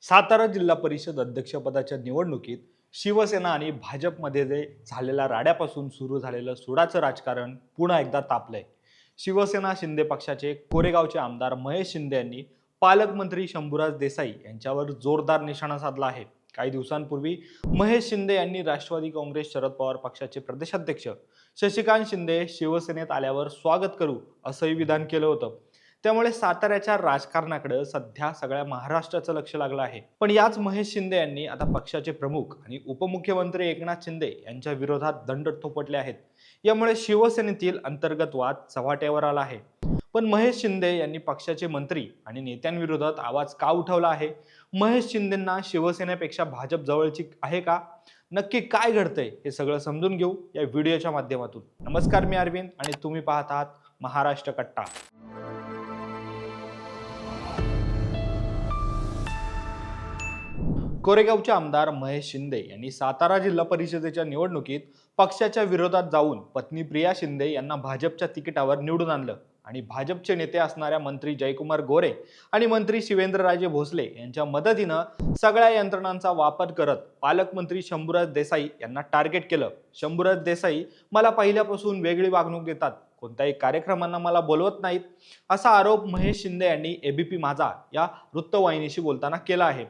सातारा जिल्हा परिषद अध्यक्षपदाच्या निवडणुकीत शिवसेना आणि भाजपमध्ये जे झालेल्या राड्यापासून सुरू झालेलं सुडाचं राजकारण पुन्हा एकदा तापलंय. शिवसेना शिंदे पक्षाचे कोरेगावचे आमदार महेश शिंदे यांनी पालकमंत्री शंभूराज देसाई यांच्यावर जोरदार निशाणा साधला आहे. काही दिवसांपूर्वी महेश शिंदे यांनी राष्ट्रवादी काँग्रेस शरद पवार पक्षाचे प्रदेशाध्यक्ष शशिकांत शिंदे शिवसेनेत आल्यावर स्वागत करू असंही विधान केलं होतं. त्यामुळे साताऱ्याच्या राजकारणाकडे सध्या सगळ्या महाराष्ट्राचं लक्ष लागलं आहे. पण याच महेश शिंदे यांनी आता पक्षाचे प्रमुख आणि उपमुख्यमंत्री एकनाथ शिंदे यांच्या विरोधात दंड थोपटले आहेत. यामुळे शिवसेनेतील अंतर्गत वाद चव्हाट्यावर आला आहे. पण महेश शिंदे यांनी पक्षाचे मंत्री आणि नेत्यांविरोधात आवाज का उठवला आहे? महेश शिंदेंना शिवसेनेपेक्षा भाजप जवळची आहे का? नक्की काय घडतंय हे सगळं समजून घेऊ या व्हिडिओच्या माध्यमातून. नमस्कार, मी अरविंद आणि तुम्ही पाहत आहात महाराष्ट्र कट्टा. कोरेगावचे आमदार महेश शिंदे यांनी सातारा जिल्हा परिषदेच्या निवडणुकीत पक्षाच्या विरोधात जाऊन पत्नी प्रिया शिंदे यांना भाजपच्या तिकिटावर निवडून आणलं आणि भाजपचे नेते असणाऱ्या मंत्री जयकुमार गोरे आणि मंत्री शिवेंद्रराजे भोसले यांच्या मदतीनं सगळ्या यंत्रणांचा वापर करत पालकमंत्री शंभूराज देसाई यांना टार्गेट केलं. शंभूराज देसाई मला पहिल्यापासून वेगळी वागणूक देतात, कोणत्याही कार्यक्रमांना मला बोलवत नाहीत, असा आरोप महेश शिंदे यांनी एबीपी माझा या वृत्तवाहिनीशी बोलताना केला आहे.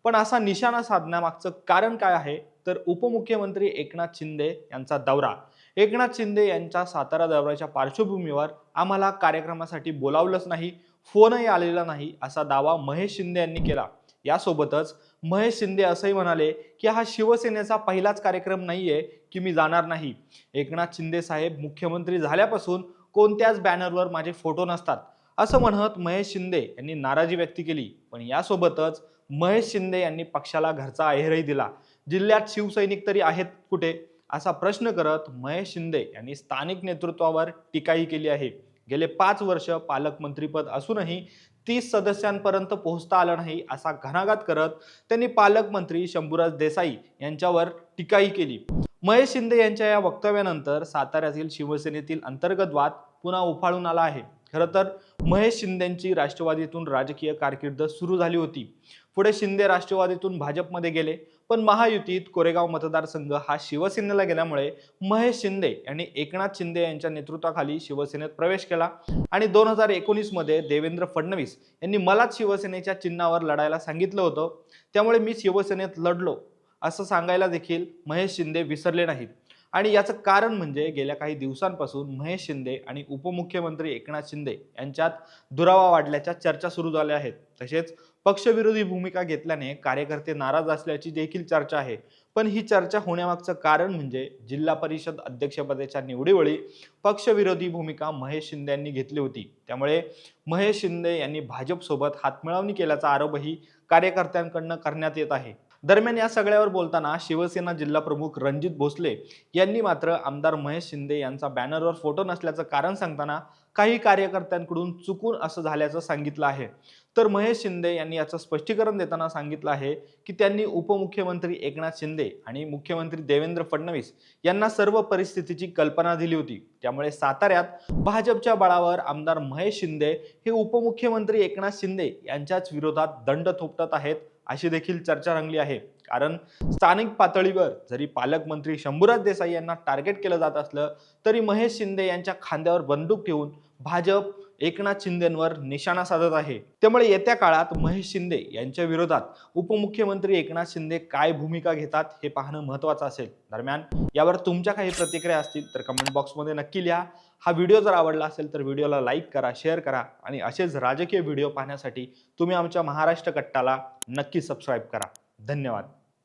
पण असा निशाणा साधण्यामागचं कारण काय आहे? तर उपमुख्यमंत्री एकनाथ शिंदे यांचा दौरा. एकनाथ शिंदे यांच्या सातारा दौऱ्याच्या पार्श्वभूमीवर आम्हाला कार्यक्रमासाठी बोलावलंच नाही, फोनही आलेला नाही, असा दावा महेश शिंदे यांनी केला. यासोबतच महेश शिंदे असंही म्हणाले की हा शिवसेनेचा पहिलाच कार्यक्रम नाहीये की मी जाणार नाही. एकनाथ शिंदे साहेब मुख्यमंत्री झाल्यापासून कोणत्याच बॅनरवर माझे फोटो नसतात, असं म्हणत महेश शिंदे यांनी नाराजी व्यक्त केली. पण यासोबतच महेश शिंदे यांनी पक्षाला घरचा आहेरही दिला. जिल्ह्यात शिवसैनिक तरी आहेत कुठे, असा प्रश्न करत महेश शिंदे यांनी स्थानिक नेतृत्वावर टीकाही केली आहे. गेले 5 वर्ष पालकमंत्रीपद असूनही 30 सदस्यांपर्यंत पोहोचता आलं नाही, असा घणाघात करत त्यांनी पालकमंत्री शंभूराज देसाई यांच्यावर टीकाही केली. महेश शिंदे यांच्या या वक्तव्यानंतर साताऱ्यातील शिवसेनेतील अंतर्गत वाद पुन्हा उफाळून आला आहे. खरं तर महेश शिंदेंची राष्ट्रवादीतून राजकीय कारकीर्द सुरू झाली होती. पुढे शिंदे राष्ट्रवादीतून भाजपमध्ये गेले, पण महायुतीत कोरेगाव मतदारसंघ हा शिवसेनेला गेल्यामुळे महेश शिंदे यांनी एकनाथ शिंदे यांच्या नेतृत्वाखाली शिवसेनेत प्रवेश केला आणि 2019 मध्ये देवेंद्र फडणवीस यांनी मलाच शिवसेनेच्या चिन्हावर लढायला सांगितलं होतं, त्यामुळे मी शिवसेनेत लढलो असं सांगायला देखील महेश शिंदे विसरले नाहीत. आणि याचं कारण म्हणजे गेल्या काही दिवसांपासून महेश शिंदे आणि उपमुख्यमंत्री एकनाथ शिंदे यांच्यात दुरावा वाढल्याच्या चर्चा सुरू झाल्या आहेत. तसेच पक्षविरोधी भूमिका घेतल्याने कार्यकर्ते नाराज असल्याची देखील चर्चा आहे. पण ही चर्चा होण्यामागचं कारण म्हणजे जिल्हा परिषद अध्यक्षपदाच्या निवडीवेळी पक्षविरोधी भूमिका महेश शिंदे यांनी घेतली होती. त्यामुळे महेश शिंदे यांनी भाजपसोबत हातमिळवणी केल्याचा आरोपही कार्यकर्त्यांकडून करण्यात येत आहे. दरम्यान या सगळ्यावर बोलताना शिवसेना जिल्हा प्रमुख रणजित भोसले यांनी मात्र आमदार महेश शिंदे यांचा बॅनरवर फोटो नसल्याचं कारण सांगताना काही कार्यकर्त्यांकडून चुकून असं झाल्याचं सांगितलं आहे. तर महेश शिंदे यांनी याचं स्पष्टीकरण देताना सांगितलं आहे की त्यांनी उपमुख्यमंत्री एकनाथ शिंदे आणि मुख्यमंत्री देवेंद्र फडणवीस यांना सर्व परिस्थितीची कल्पना दिली होती. त्यामुळे साताऱ्यात भाजपच्या बळावर आमदार महेश शिंदे हे उपमुख्यमंत्री एकनाथ शिंदे यांच्याच विरोधात दंड थोपटत आहेत, अशी देखील चर्चा रंगली आहे. कारण स्थानिक पातळीवर जरी पालकमंत्री शंभूराज देसाई यांना टार्गेट केलं जात असलं तरी महेश शिंदे यांच्या खांद्यावर बंदूक ठेवून भाजप एकनाथ शिंदेंवर निशाणा साधत आहे. त्यामुळे येत्या काळात महेश शिंदे यांच्या विरोधात उपमुख्यमंत्री एकनाथ शिंदे काय भूमिका घेतात हे पाहणं महत्त्वाचं असेल. दरम्यान यावर तुमच्या काही प्रतिक्रिया असतील तर कमेंट बॉक्समध्ये नक्की लिहा. हा व्हिडिओ जर आवडला असेल तर व्हिडिओला लाईक करा, शेअर करा आणि असेच राजकीय व्हिडिओ पाहण्यासाठी तुम्ही आमच्या महाराष्ट्र कट्टाला नक्की सबस्क्राईब करा. धन्यवाद.